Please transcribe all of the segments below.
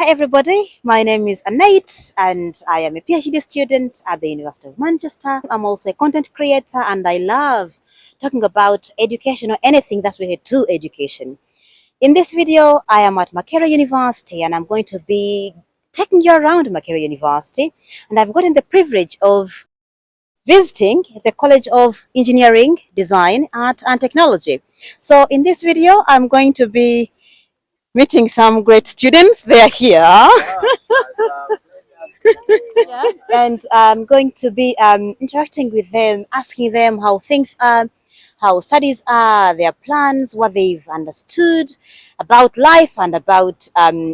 Hi everybody, my name is Anait and I am a PhD student at the University of Manchester. I'm also a content creator and I love talking about education or anything that's related to education. In this video, I am at Makerere University and I'm going to be taking you around Makerere University, and I've gotten the privilege of visiting the College of Engineering, Design, Art and Technology. So in this video, I'm going to be meeting some great students. They are here. Yeah. And I'm going to be interacting with them, asking them how things are, how studies are, their plans, what they've understood about life and about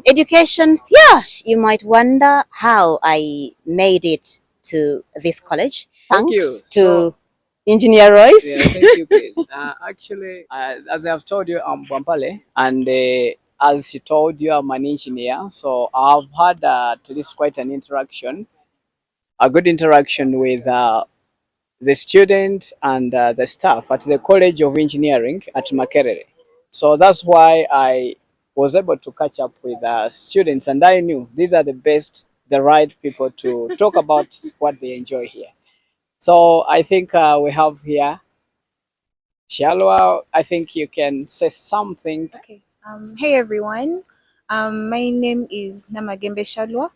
education. Yeah, you might wonder how I made it to this college. Thanks to Engineer Royce. Yeah, thank you, please. Actually, as I've told you, I'm Bampale, and as she told you, I'm an engineer. So I've had at least quite an interaction, a good interaction with the students and the staff at the College of Engineering at Makerere. So that's why I was able to catch up with students, and I knew these are the right people to talk about what they enjoy here. So I think we have here Shalwa. I think you can say something. Okay. Hey everyone. My name is Namagembe Shalwa.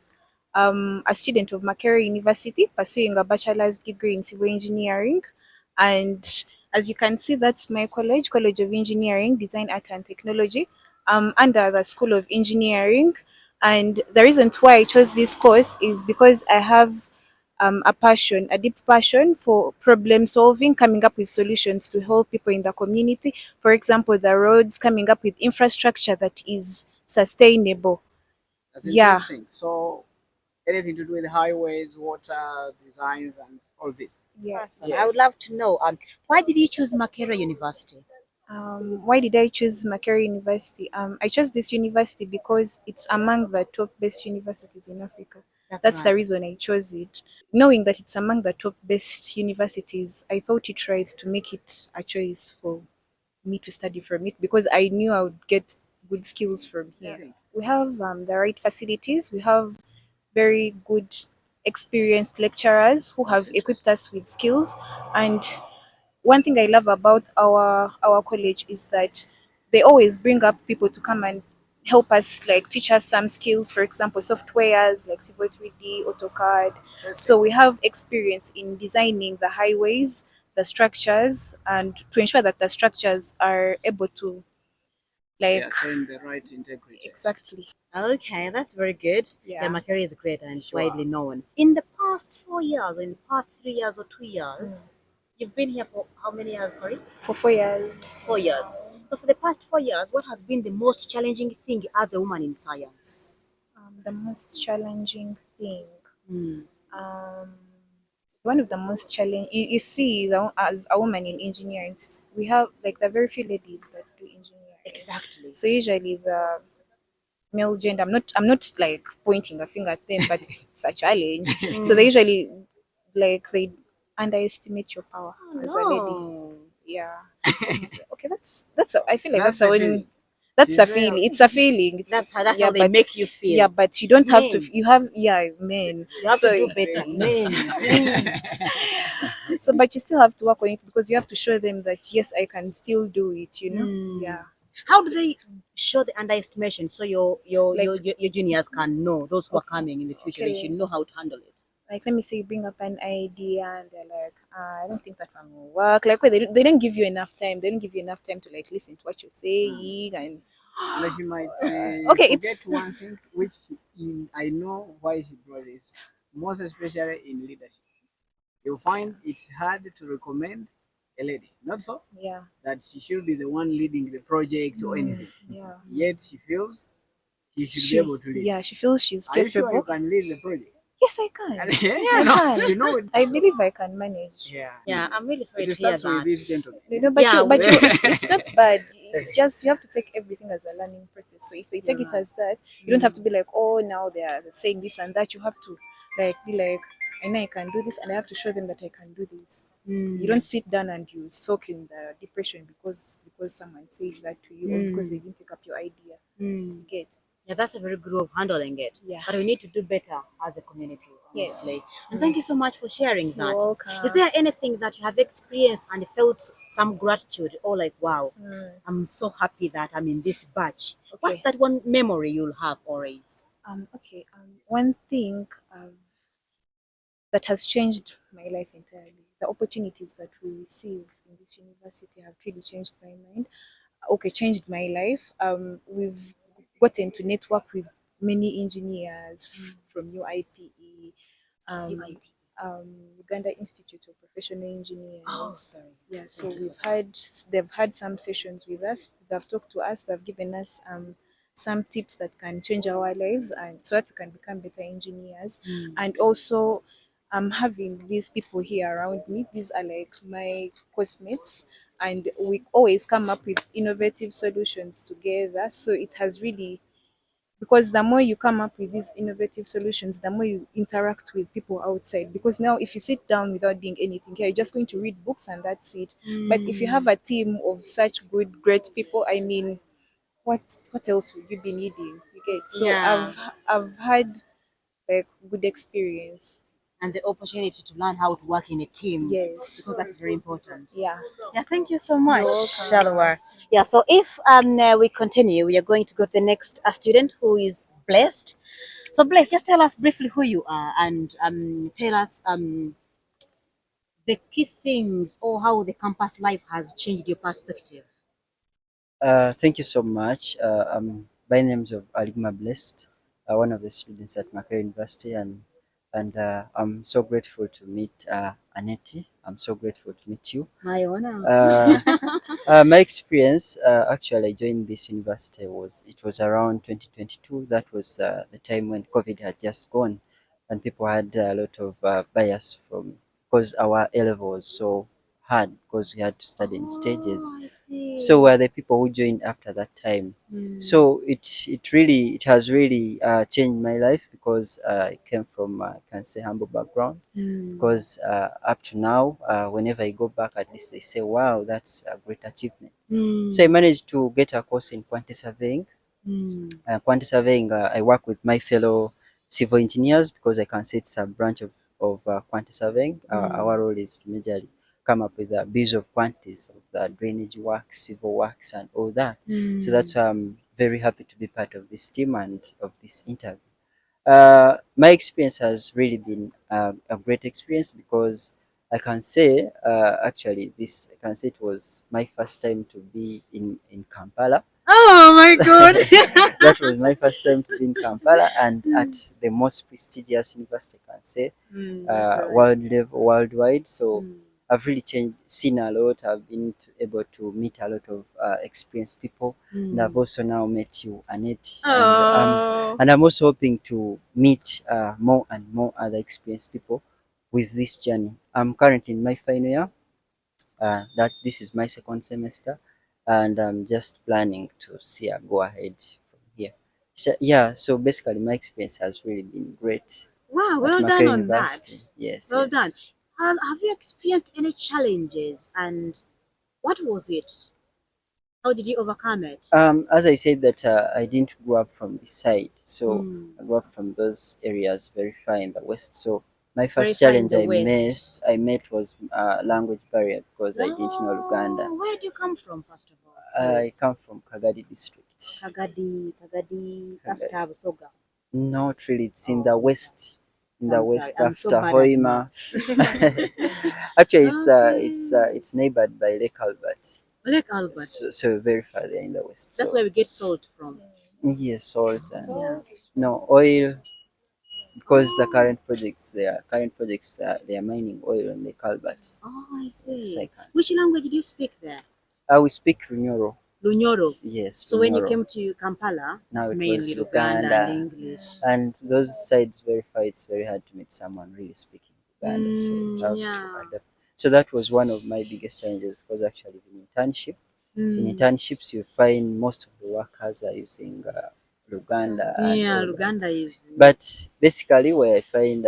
A student of Makerere University pursuing a bachelor's degree in civil engineering. And as you can see, that's my college, College of Engineering, Design, Art and Technology. Under the School of Engineering. And the reason why I chose this course is because I have a passion, a deep passion for problem solving, coming up with solutions to help people in the community. For example, the roads, coming up with infrastructure that is sustainable. That's Yeah. interesting. So anything to do with highways, water designs, and all this. Yes. Awesome. I would love to know why did you choose Makerere University? Why did I choose Makerere University? I chose this university because it's among the top best universities in Africa. That's the right. reason I chose it. Knowing that it's among the top best universities, I thought it right to make it a choice for me to study from it because I knew I would get good skills from here. We have the right facilities. We have very good, experienced lecturers who have equipped us with skills. And one thing I love about our college is that they always bring up people to come and help us, like teach us some skills, for example softwares like Civil 3D, AutoCAD. So we have experience in designing the highways, the structures, and to ensure that the structures are able to like Attain the right integrity. exactly. Okay, that's very good. Yeah. Makerere is great and Sure. widely known. In the past 4 years, or in the past 3 years or 2 years, you've been here for how many years? Sorry, For 4 years. 4 years. So for the past 4 years, what has been the most challenging thing as a woman in science? The most challenging thing. Hmm. One of the most challenging, you see, as a woman in engineering, we have like the very few ladies that do engineering. Exactly. So usually the male gender, I'm not like pointing a finger at them, but it's a challenge. So they usually like they underestimate your power as a lady. No. Yeah. Okay, I feel like That's that's the the one. feeling. That's She's the very feeling. It's a feeling. That's yeah, how they but make you feel. yeah, but you don't have to. Men. You have men. You have So to do better. Men, please. so, but you still have to work on it because you have to show them that yes, I can still do it. Yeah. How do they show the underestimation so your juniors can know, those who are coming in the future, they Okay. should know how to handle it? Like let me say you bring up an idea and they're like, I don't think that one will work. Like wait, they don't give you enough time. They don't give you enough time to like listen to what you're saying and And she might okay, forget it's one thing, which I know why she brought this, most especially in leadership. You'll find it's hard to recommend a lady, not so yeah. that she should be the one leading the project or anything. Yeah. Yet she feels she should be able to lead. Yeah, she feels she's Are you sure you capable. can lead the project? Yes, I can. Yeah, I can. you know it. I believe I can manage. Yeah. Yeah, I'm really sorry It to hear starts with that. this gentleman. But Yeah, it's not bad. It's just you have to take everything as a learning process. So if they take it as that, you don't have to be like, oh, now they are saying this and that. You have to like be like, I know I can do this, and I have to show them that I can do this. You don't sit down and you soak in the depression because someone said that to you or because they didn't take up your idea. Get Yeah, that's a very good way of handling it. Yeah. But we need to do better as a community, Yes. honestly. And thank you so much for sharing You're that. welcome. Is there anything that you have experienced and felt some gratitude or like, wow, I'm so happy that I'm in this batch? What's Okay. that one memory you'll have always? Okay. One thing that has changed my life entirely. The opportunities that we receive in this university have really changed my mind. Okay, changed my life. We've gotten to network with many engineers from UIPE, um, CYP. Uganda Institute of Professional Oh, Engineers. sorry. Yeah, so Thank you for they've had some sessions with us. They've talked to us. They've given us some tips that can change our lives, and so that we can become better engineers. And also, having these people here around me. These are like my course mates, and we always come up with innovative solutions together. So it has really, because the more you come up with these innovative solutions, the more you interact with people outside. Because now, if you sit down without doing anything here, you're just going to read books and that's it. But if you have a team of such good, great people, I mean, what else would you be needing? You get so Yeah. I've had like good experience. And the opportunity to learn how to work in a team. Yes. Because that's very important. Yeah. Yeah, thank you so much, You're welcome. Shalwa. Yeah, so if we continue, we are going to go to the next student who is Blessed. So Blessed, just tell us briefly who you are and tell us the key things or how the campus life has changed your perspective. Thank you so much. By names of Aligma Blessed, one of the students at Makerere University, and I'm so grateful to meet Aneti. I'm so grateful to meet you. My honor. Uh, my experience, actually, I joined this university was around 2022. That was the time when COVID had just gone, and people had a lot of bias from because our A level was so hard because we had to study in stages. Oh, I see. So were the people who joined after that time. So it has really changed my life because I came from I can say humble background because up to now whenever I go back at least they say wow, that's a great achievement. So I managed to get a course in quantity surveying. Quantity surveying, I work with my fellow civil engineers because I can say it's a branch of quantity surveying. Our role is to majorly come up with bills of quantities of the drainage works, civil works, and all that. So that's why I'm very happy to be part of this team and of this interview. My experience has really been a great experience because I can say actually this I can say it was my first time to be in Kampala. Oh my god. That was my first time to be in Kampala and at the most prestigious university I can say That's right. worldwide. So I've really seen a lot. I've been able to meet a lot of experienced people, and I've also now met you, Annette, Oh. and I'm also hoping to meet more and more other experienced people with this journey. I'm currently in my final year. That this is my second semester, and I'm just planning to see a go ahead from here. So yeah, so basically my experience has really been great Wow, at well done Makerere on University. that. Yes, Well done. yes. Have you experienced any challenges and what was it? How did you overcome it? As I said that I didn't grow up from this side, so Hmm. I grew up from those areas very far in the west. So my Very first far in challenge the West. I met was language barrier because I didn't know Luganda. Oh, where do you come from, first of all? Sorry. I come from Kagadi district. Kagadi, after Kagadi. Busoga. Not really. It's in Oh, the I'm sorry. west. In So the I'm sorry. west I'm so after bad at Hoima. maps. Actually, Okay. it's neighbored by Lake Albert. Lake Albert. So very far there in the west. That's So where we get salt from. yes, salt and Yeah. no oil because the Oh, current projects they are mining oil on Lake Albert. oh, I Yes, I see. can Which see. language did you speak there? I will speak Runyoro. Lunyoro. Yes, So when you Runyoro. came to Kampala, Now it's it was mainly Luganda and Luganda. English. And those sides very far, it's very hard to meet someone really speaking Uganda. So you have to Yeah. adapt. So that was one of my biggest challenges because actually in internship, in Mm. internships you find most of the workers are using Luganda and Yeah, all that. Luganda is. But basically, where I find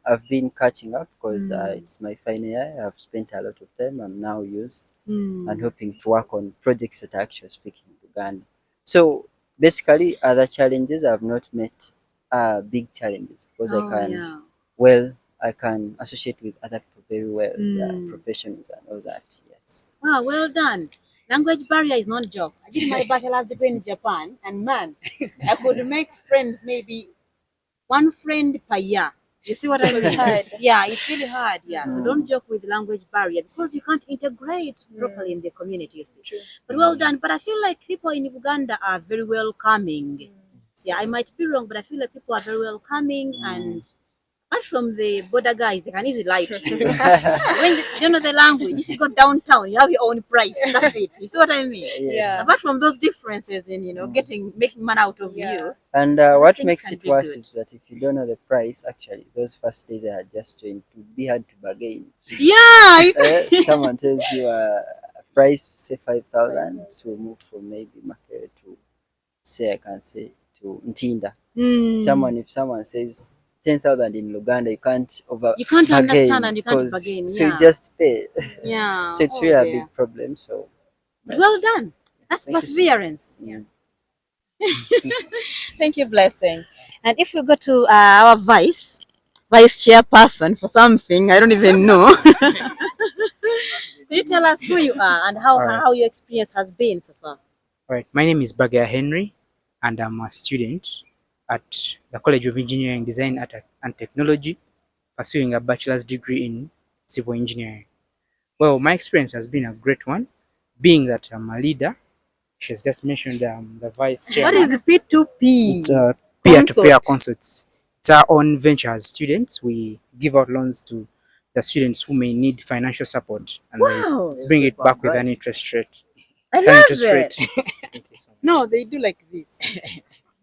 I've been catching up because Mm. it's my final year. I've spent a lot of time. I'm now used and Mm. hoping to work on projects that are actually speaking Luganda. So basically other challenges I've not met are big challenges because Oh, yeah. I can associate with other people very well, yeah, professionals and all that. Yes. Wow, well done. Language barrier is not a joke. I did my bachelor's degree in Japan, and man, I could make friends, maybe one friend per year. You see what I mean? hard. Yeah, it's really hard. Yeah, so don't joke with language barrier because you can't integrate properly in the community. You see, but well done. But I feel like people in Uganda are very welcoming. Yeah, I might be wrong, but I feel like people are very welcoming and apart from the border guys, they can easily lie to you. When you don't know the language, if you go downtown, you have your own price. That's it. You see what I mean? Yeah. Apart from those differences in making money out of Yeah. you, And what things makes can it be worse good. is that if you don't know the price, actually, those first days I had just joined, it would be hard to bargain. Yeah. Someone tells you a price, say 5,000, to move from maybe Makerere to, say, I can say, to Ntinda. If someone says 10,000 in Luganda, you can't You can't understand bargain and you can't because bargain. so you Yeah. just pay. Yeah. So it's Oh, really a dear. big problem. So, But well but done. That's thank you so much. perseverance. Yeah. Thank you, Blessing. And if we go to our vice chairperson for something, I don't even know. Can you tell us who you are and All right. how your experience has been so far? Right. My name is Bagaya Henry, and I'm a student at the College of Engineering, Design and Technology, pursuing a bachelor's degree in civil engineering. Well, my experience has been a great one, being that I'm a leader. She's just mentioned the vice chairman. What is P2P? It's a peer-to-peer consults. It's our own venture as students. We give out loans to the students who may need financial support, and Wow. they bring it back with an interest rate. I An love interest rate. it. Thank you so much. No, they do like this.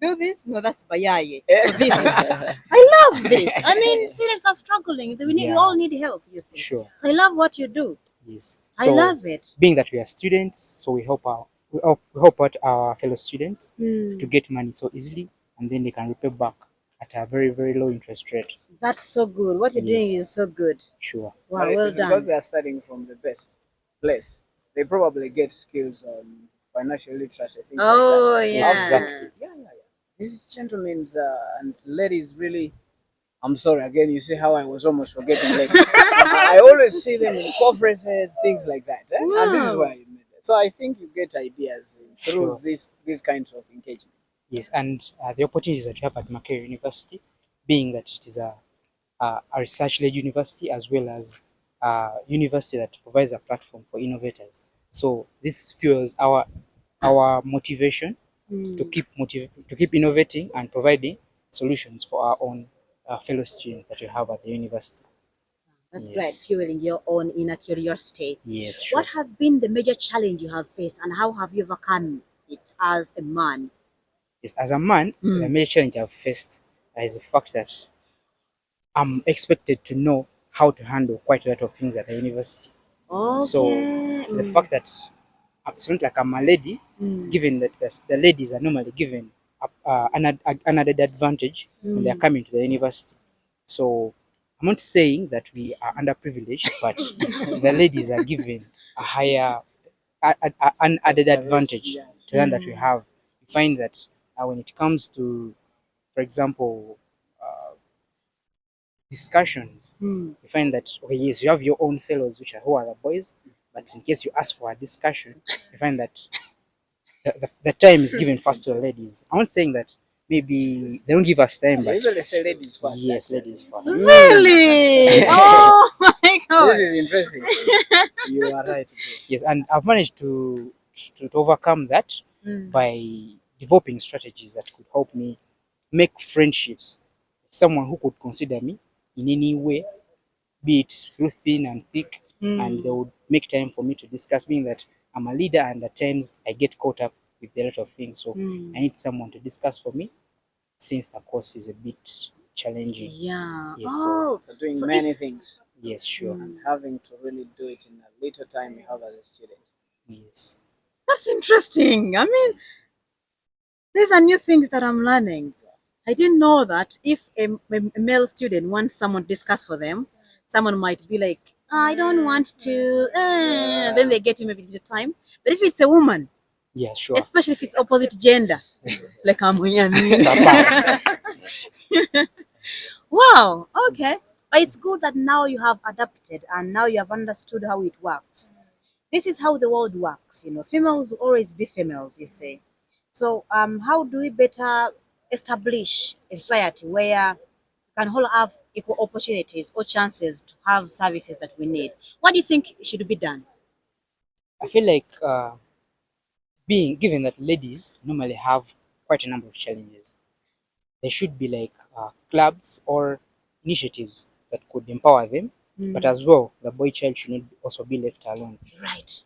Do this? No, that's bayaye. So this is. I love this. I mean, students are struggling. We all need help, you see. Sure. So I love what you do. Yes. I love it. Being that we are students, so we help out our fellow students to get money so easily, and then they can repay back at a very, very low interest rate. That's so good. What you're doing is Yes. so good. Sure. Wow, But well it's because done. they're starting from the best place. They probably get skills on financial literacy, things Oh, like that. yeah. Exactly. Yeah. These gentlemen and ladies really, I'm sorry again, you see how I was almost forgetting ladies. I always see them in conferences, things like that. And this is why you met them. So I think you get ideas through Sure. these kinds of engagements. Yes, and the opportunities that you have at Makerere University, being that it is a research-led university as well as a university that provides a platform for innovators. So this fuels our motivation to keep innovating and providing solutions for our own fellow students that we have at the university. That's Yes. great, fueling your own inner curiosity. Yes, sure. What has been the major challenge you have faced and how have you overcome it as a man? Yes, as a man, the major challenge I've faced is the fact that I'm expected to know how to handle quite a lot of things at the university. Okay. So the fact that it's not like I'm a lady, given that the ladies are normally given an added advantage when they're coming to the university. So I'm not saying that we are underprivileged, but the ladies are given a higher, an added advantage to them that we have. You find that when it comes to, for example, discussions, you find that, okay, yes, you have your own fellows who are the boys, but in case you ask for a discussion, you find that the time is given first to the ladies. I'm not saying that maybe they don't give us time, They but usually say ladies first. yes, actually. ladies first. Really? Oh my god. This is interesting. You are right. Yes, and I've managed to overcome that by developing strategies that could help me make friendships. Someone who could consider me in any way, be it through thin and thick, and they would make time for me to discuss, being that I'm a leader and at times I get caught up with a lot of things. So I need someone to discuss for me since the course is a bit challenging. Yeah. Yes, Oh, So doing so many things yes, sure. and having to really do it in a little time you have as a student. Yes. that's interesting. I mean, these are new things that I'm learning. I didn't know that if a male student wants someone to discuss for them, someone might be like, I don't want to. Then they get him a bit of time. But if it's a woman, Yeah, sure. Especially if it's opposite gender. It's like I'm It's a pass. Wow, okay. But it's good that now you have adapted and now you have understood how it works. This is how the world works, you know. Females will always be females, you say. So how do we better establish a society where we can all have equal opportunities or chances to have services that we need? What do you think should be done? I feel like being given that ladies normally have quite a number of challenges, there should be like clubs or initiatives that could empower them, but as well, the boy child should not also be left alone. Right.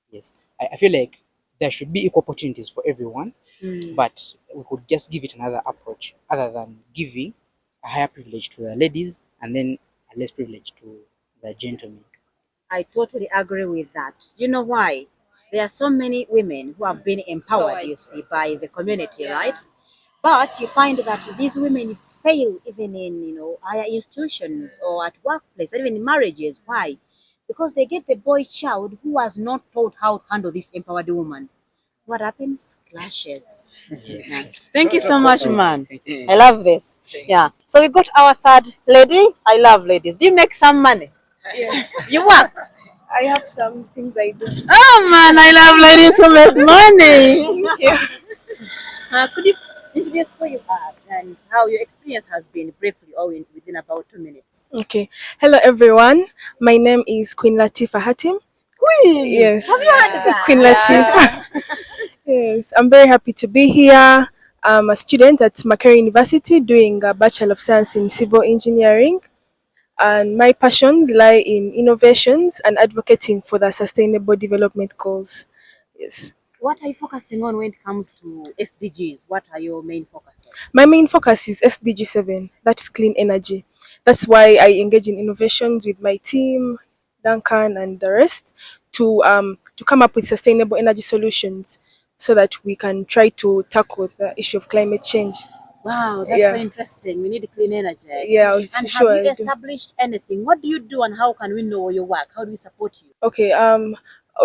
Yes, I feel like there should be equal opportunities for everyone, but we could just give it another approach other than giving a higher privilege to the ladies and then a less privilege to the gentlemen. I totally agree with that. You know why? There are so many women who have been empowered, you see, by the community, right? But you find that these women fail even in, you know, higher institutions or at workplace, or even in marriages. Why? Because they get the boy child who has not taught how to handle this empowered woman. What happens? Clashes. Yeah. Thank you so much, man. I love this. Yeah. So we got our third lady. I love ladies. Do you make some money? Yes, You work? I have some things I do. Oh man, I love ladies who make money. Thank you. Could you introduce who you are and how your experience has been briefly or within about 2 minutes? Okay. Hello, everyone. My name is Queen Latifah Hatim. Queen, Yes. have you heard that? Queen Latifah. Yes. I'm very happy to be here. I'm a student at Makerere University doing a Bachelor of Science in Civil Engineering. And my passions lie in innovations and advocating for the Sustainable Development Goals. Yes. What are you focusing on when it comes to SDGs? What are your main focuses? My main focus is SDG 7, that's clean energy. That's why I engage in innovations with my team, Duncan and the rest, to come up with sustainable energy solutions so that we can try to tackle the issue of climate change. Wow, that's so Yeah. interesting. We need clean energy. Yeah, And have sure you I do. established anything? What do you do and how can we know your work? How do we support you? Okay,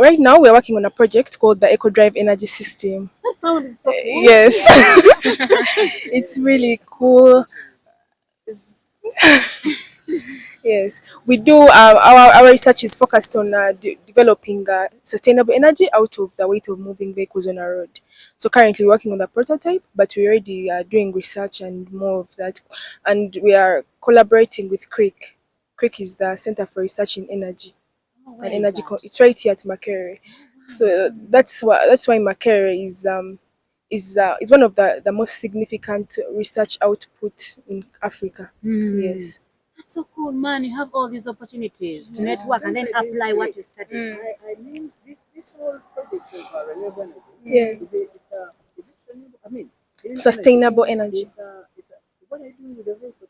right now we're working on a project called the Eco Drive Energy System. That sounds so cool. Yes. It's really cool. Yes, we do. Our research is focused on developing sustainable energy out of the weight of moving vehicles on a road. So currently working on the prototype, but we're already doing research and more of that. And we are collaborating with CRIC. CRIC is the Center for Research in Energy Where and is Energy. that? It's right here at Makerere. So that's why Makerere is one of the most significant research output in Africa. Yes. That's so cool, man. You have all these opportunities to network and then apply what you studied. I mean, this whole project of renewable energy. Yeah. Is it renewable? I mean, clean Sustainable energy. What are you doing with the vehicle?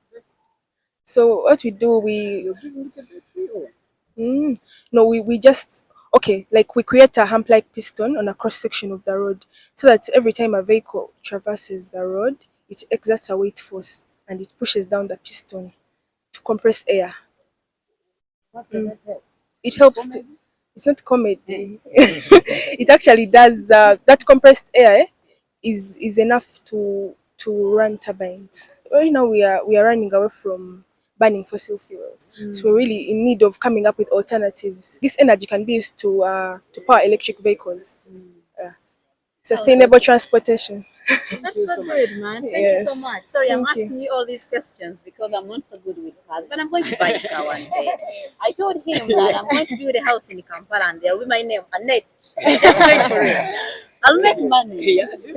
So what we do, You're giving it a battery or? no, we just, okay, like we create a hump-like piston on a cross section of the road, so that every time a vehicle traverses the road, it exerts a weight force and it pushes down the piston to compress air. What does that help? It helps to. It's not comedy. It actually does. That compressed air is enough to run turbines. Right now we are running away from burning fossil fuels, so we're really in need of coming up with alternatives. This energy can be used to power electric vehicles, sustainable transportation. That's so good, man. Thank you so Yes. much. Sorry, I'm Thank you. asking you all these questions because I'm not so good with cars, but I'm going to buy a car one day. I told him that I'm going to build a house in Kampala and there will be my name, Annette. Just wait for it. I'll make money. Yes.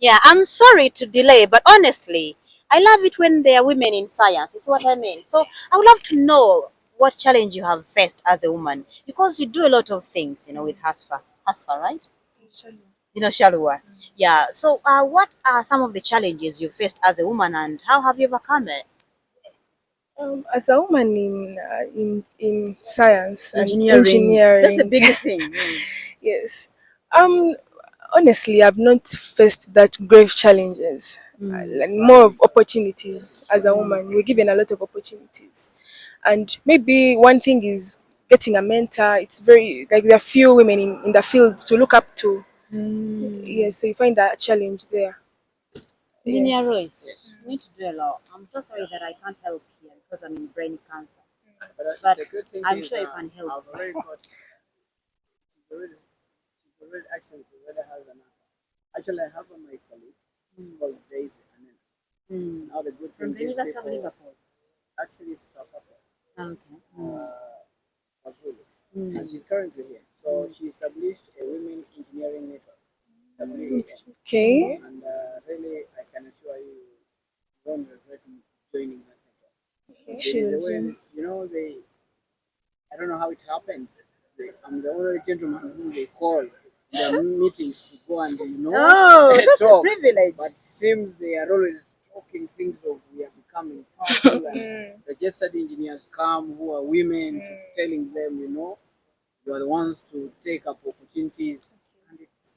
Yeah. I'm sorry to delay, but honestly, I love it when there are women in science. It's what I mean. So I would love to know what challenge you have faced as a woman because you do a lot of things, you know, with Hasfa, right? You know, Shalua. Yeah. So, what are some of the challenges you faced as a woman, and how have you overcome it? As a woman in science and Engineering. That's a engineering, big thing. yes. Um, Honestly, I've not faced that grave challenges. Like more of opportunities as a woman. We're given a lot of opportunities, and maybe one thing is getting a mentor. It's very like there are few women in the field to look up to. Yes, so you find that challenge there. Engineer Royce, I'm going to do a law. I'm so sorry that I can't help here because I'm in brain cancer. But the good thing I'm is, sure you can help. I've already got. She's already has an answer. Actually, I have my colleague. She's called Daisy, and then now the good From thing the is University of people Liverpool. actually South Africa. Okay. Mazulu, and she's currently here. So she established a women engineering network, WEN, Okay. and really I can assure you, you won't regret joining that network. There is a way, you know, I don't know how it happens. I'm the only gentleman who they call their meetings to go and Oh, that's a talk. privilege. But it seems they are always talking things of we are becoming powerful and registered engineers come who are women telling them, you are the ones to take up opportunities and it's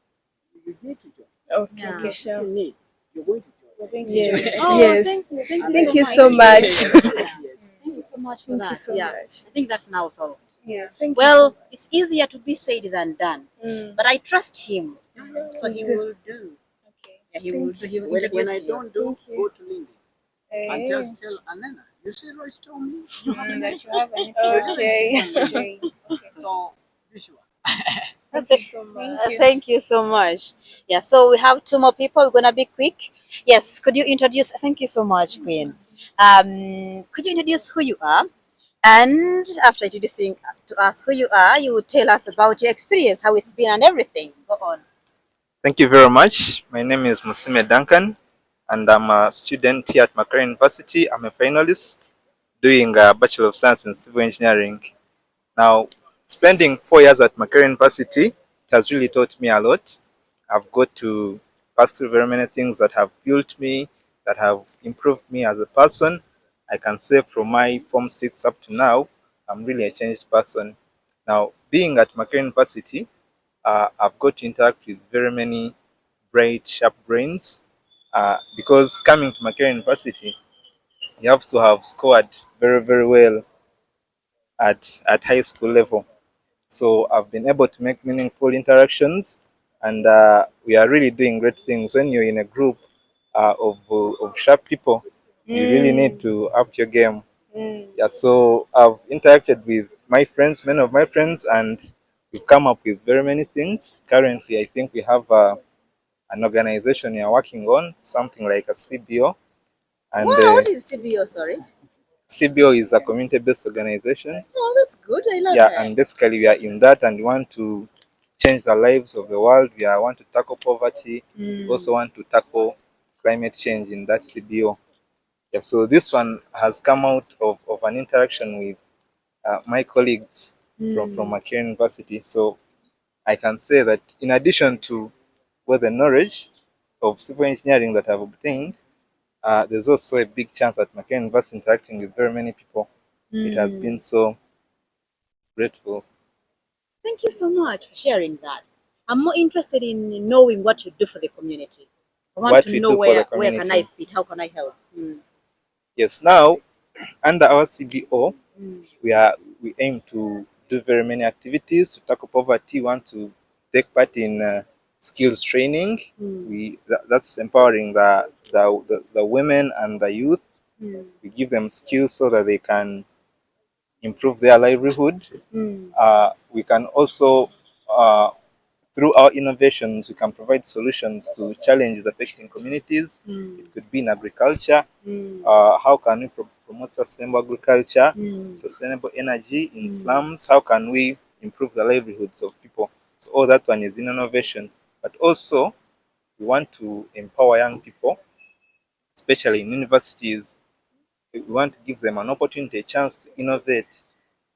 you need to join. Okay, Yeah. okay, If sure. you need, you're going to join. Yes, Oh, yes. thank Thank you you so so much. much. Yes. Thank you so much for Thank that. you so yeah, much. I think that's now solved. Yes, thank you Well, so it's easier to be said than done, much. but I trust him, so he do. will do. Okay. Yeah, he will do. He will When introduce I you. don't do, Thank you. go to LinkedIn and just tell Anena, you see Royce told me you have a That you have an Okay. okay. so be sure. Thank you so much. Thank you so much. Yeah, so we have two more people. We're gonna be quick. Yes, could you introduce? Thank you so much, Queen. Could you introduce who you are? And after introducing to us who you are, you would tell us about your experience, how it's been, and everything. Go on. Thank you very much. My name is Musime Duncan, and I'm a student here at Makerere University. I'm a finalist doing a Bachelor of Science in Civil Engineering. Now, spending 4 years at Makerere University, it has really taught me a lot. I've got to pass through very many things that have built me, that have improved me as a person. I can say from my Form 6 up to now, I'm really a changed person. Now, being at Makerere University, I've got to interact with very many bright, sharp brains. Because coming to Makerere University, you have to have scored very, very well at high school level. So I've been able to make meaningful interactions, and we are really doing great things. When you're in a group of sharp people, you really need to up your game. Yeah, so I've interacted with my friends, many of my friends, and we've come up with very many things. Currently, I think we have an organization we are working on, something like a CBO. And Wow, what is CBO? Sorry. CBO is a community-based organization. Oh, that's good. I love Yeah, it. and basically we are in that, and we want to change the lives of the world. We want to tackle poverty. We also want to tackle climate change in that CBO. Yeah, so this one has come out of an interaction with my colleagues from Makerere University. So I can say that in addition to the knowledge of civil engineering that I've obtained, there's also a big chance at Makerere University interacting with very many people. It has been so grateful. Thank you so much for sharing that. I'm more interested in knowing what you do for the community. I want What to we know do for the where can I community. fit? How can I help? Yes, now under our CBO, we aim to do very many activities to tackle poverty. We want to take part in skills training. That's empowering the women and the youth. We give them skills so that they can improve their livelihood. We can also, through our innovations, we can provide solutions to challenges affecting communities. It could be in agriculture. How can we promote sustainable agriculture, sustainable energy in slums? How can we improve the livelihoods of people? So all that one is in innovation. But also, we want to empower young people, especially in universities. We want to give them an opportunity, a chance to innovate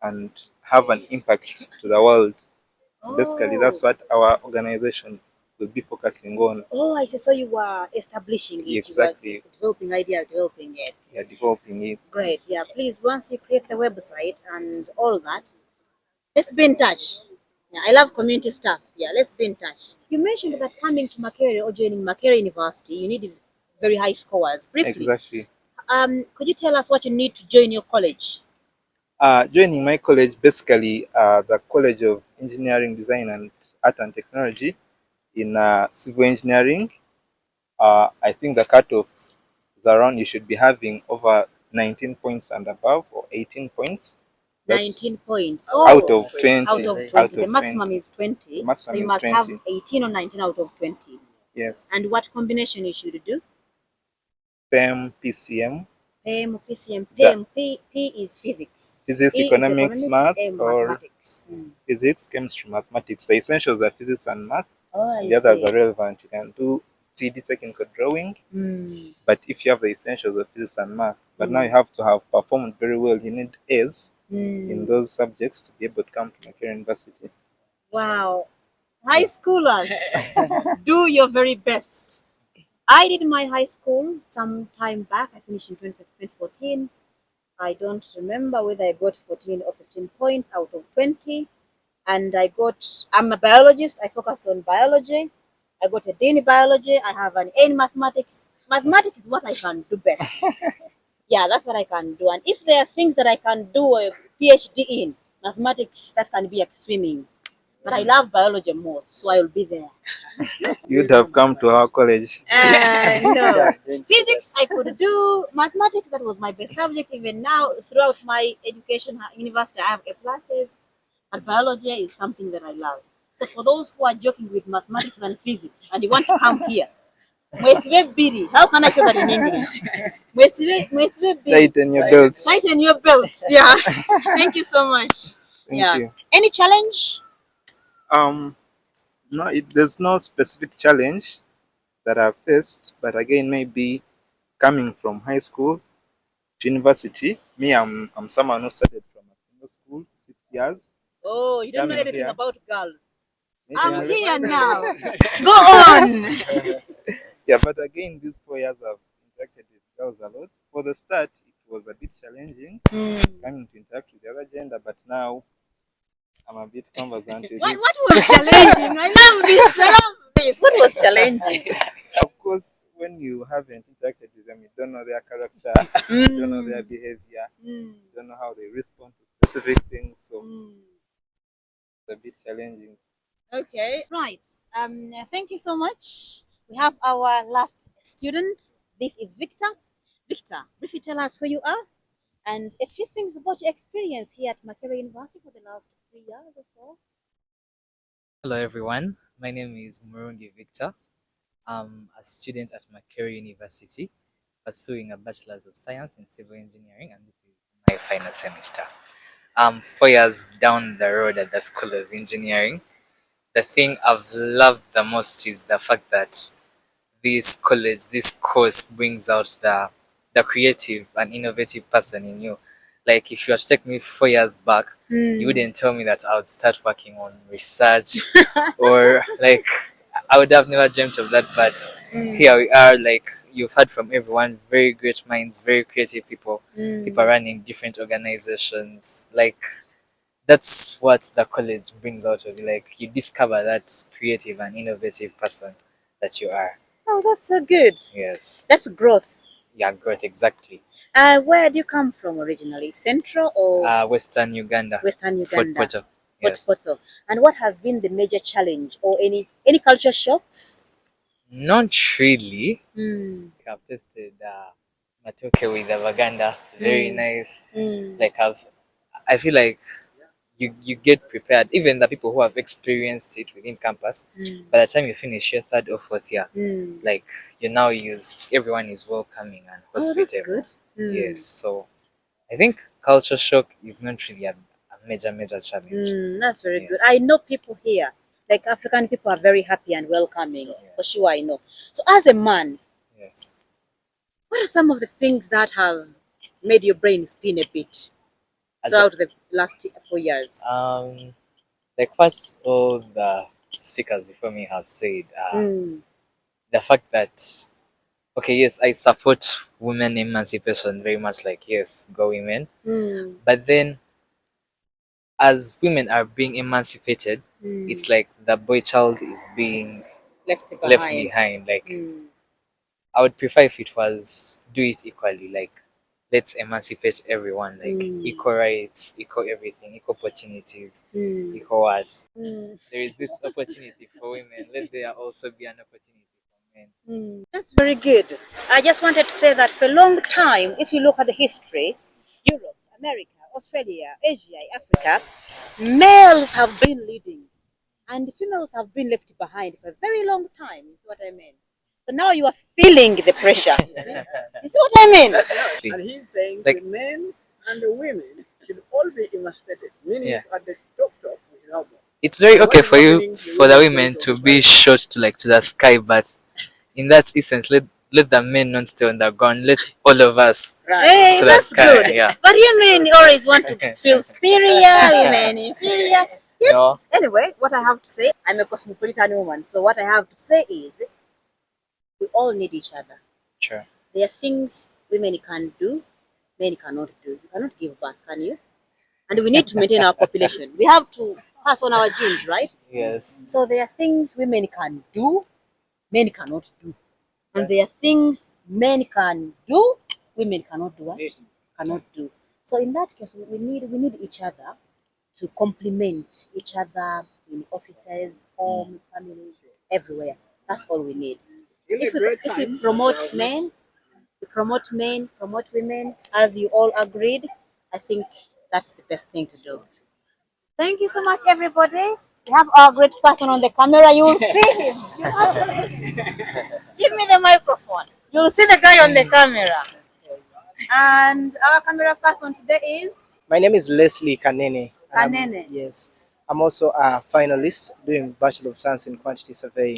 and have an impact to the world. So basically, that's what our organization will be focusing on. Oh, I see. So you were establishing it. Exactly. You were developing ideas, developing it. We are developing it. Great. Yeah. Please, once you create the website and all that, let's be in touch. Yeah, I love community stuff. Yeah, let's be in touch. You mentioned that coming to Makerere or joining Makerere University, you need very high scores. Briefly, Exactly. could you tell us what you need to join your college? Joining my college, basically, the College of Engineering, Design, and Art and Technology in civil engineering. I think the cutoff is around, you should be having over 19 points and above, or 18 points. That's 19 points. out of 20. Out of 20. Out The of maximum 20. is 20. The maximum So you is must 20. have 18 or 19 out of 20. Yes. And what combination you should do? PEM, PCM. PEM, PCM. That- PEM, P is physics. Physics, E is economics, math, A or mathematics. physics, chemistry, mathematics. The essentials are physics and math. Oh, I The others see. are relevant. You can do 3D technical drawing, but if you have the essentials of physics and math, but now you have to have performed very well. You need A's in those subjects to be able to come to Makerere University. Wow. High schoolers, do your very best. I did my high school some time back. I finished in 2014. I don't remember whether I got 14 or 15 points out of 20. And I'm a biologist. I focus on biology. I got a D in biology. I have an A in mathematics. Mathematics is what I can do best. Yeah, that's what I can do. And if there are things that I can do a PhD in, mathematics, that can be like swimming. But I love biology most, so I will be there. You'd have come to our college. No. Physics I could do. Mathematics, that was my best subject. Even now, throughout my education at university, I have A pluses. But biology is something that I love. So for those who are joking with mathematics and physics and you want to come here, mwesibe biri. How can I say that in English? Mwesibe biri. Tighten your belts. Tighten your belts. Yeah. Thank you so much. Thank you. Any challenge? No, there's no specific challenge that I've faced, but again, maybe coming from high school to university, me, I'm someone who started from a single school, 6 years. Oh, you don't know Coming anything here. about girls. Maybe I'm I'm- here now. Go on. Yeah, but again, these 4 years I've interacted with girls a lot. For the start, it was a bit challenging coming to interact with the other gender, but now I'm a bit conversant with What it. was challenging? I love this. I love this. What was challenging? Of course, when you haven't interacted with them, you don't know their character, you don't know their behavior, you don't know how they respond to specific things, so it's a bit challenging. Okay. Right. Thank you so much. We have our last student. This is Victor. Victor, briefly tell us who you are and a few things about your experience here at Makerere University for the last 3 years or so. Hello everyone, my name is Murungi Victor. I'm a student at Makerere University pursuing a Bachelor's of Science in Civil Engineering, and this is my final semester. 4 years down the road at the School of Engineering. The thing I've loved the most is the fact that this course brings out the creative and innovative person in you. Like if you had to take me 4 years back, you wouldn't tell me that I would start working on research or like I would have never dreamt of that. But here we are, like you've heard from everyone, very great minds, very creative people, people running different organizations. Like that's what the college brings out of you. Like you discover that creative and innovative person that you are. Oh, that's so good. Yes. That's growth. Yeah, growth, exactly. Where do you come from originally? Central or Western Uganda. Western Fort Uganda? Portal. Fort Yes. Portal. And what has been the major challenge or any culture shocks? Not really. I've tasted matoke with the Vaganda. Very nice. Like I feel like you get prepared. Even the people who have experienced it within campus, by the time you finish your third or fourth year, like you're now used. Everyone is welcoming and Oh, that's hospitable. good. Yes. So I think culture shock is not really a major challenge. That's very good. Yes. I know people here, like African people, are very happy and welcoming. For sure, I know. So, as a man, Yes. what are some of the things that have made your brain spin a bit As throughout the last 4 years? like what all the speakers before me have said, the fact that okay, yes, I support women emancipation very much. Like yes, go women. But then, as women are being emancipated, it's like the boy child is being Left left behind. behind. Like I would prefer if it was do it equally. Like let's emancipate everyone, like equal rights, equal everything, equal opportunities, equal what. There is this opportunity for women. Let there also be an opportunity for men. That's very good. I just wanted to say that for a long time, if you look at the history, Europe, America, Australia, Asia, Africa, males have been leading and females have been left behind for a very long time, is what I mean. So now you are feeling the pressure. You see what I mean? And he's saying Like- the men and the women should all be emancipated, meaning Yeah. at the top, we should have more. It's very What okay is for you, happening, for the women don't to talk be about shot to like to the sky, but in that instance, let the men not stay on the ground. Let all of us it. Hey, to the that's sky. good. Yeah. But you mean you always want to feel superior, women inferior? Yes. No. Anyway, what I have to say, I'm a cosmopolitan woman, so what I have to say is we all need each other. Sure. There are things women can do, men cannot do. You cannot give birth, can you? And we need to maintain our population. We have to pass on our genes, right? Yes. So there are things women can do, men cannot do. And there are things men can do, women cannot do what? Cannot do. So in that case, we need each other to complement each other in offices, homes, families, everywhere. That's all we need. If we promote men, promote women, as you all agreed, I think that's the best thing to do. Thank you so much, everybody. We have our great person on the camera. You will see him. Give me the microphone. You will see the guy on the camera. And our camera person today is My name is Leslie Kanene. Kanene. Yes. I'm also a finalist doing Bachelor of Science in Quantity Surveying.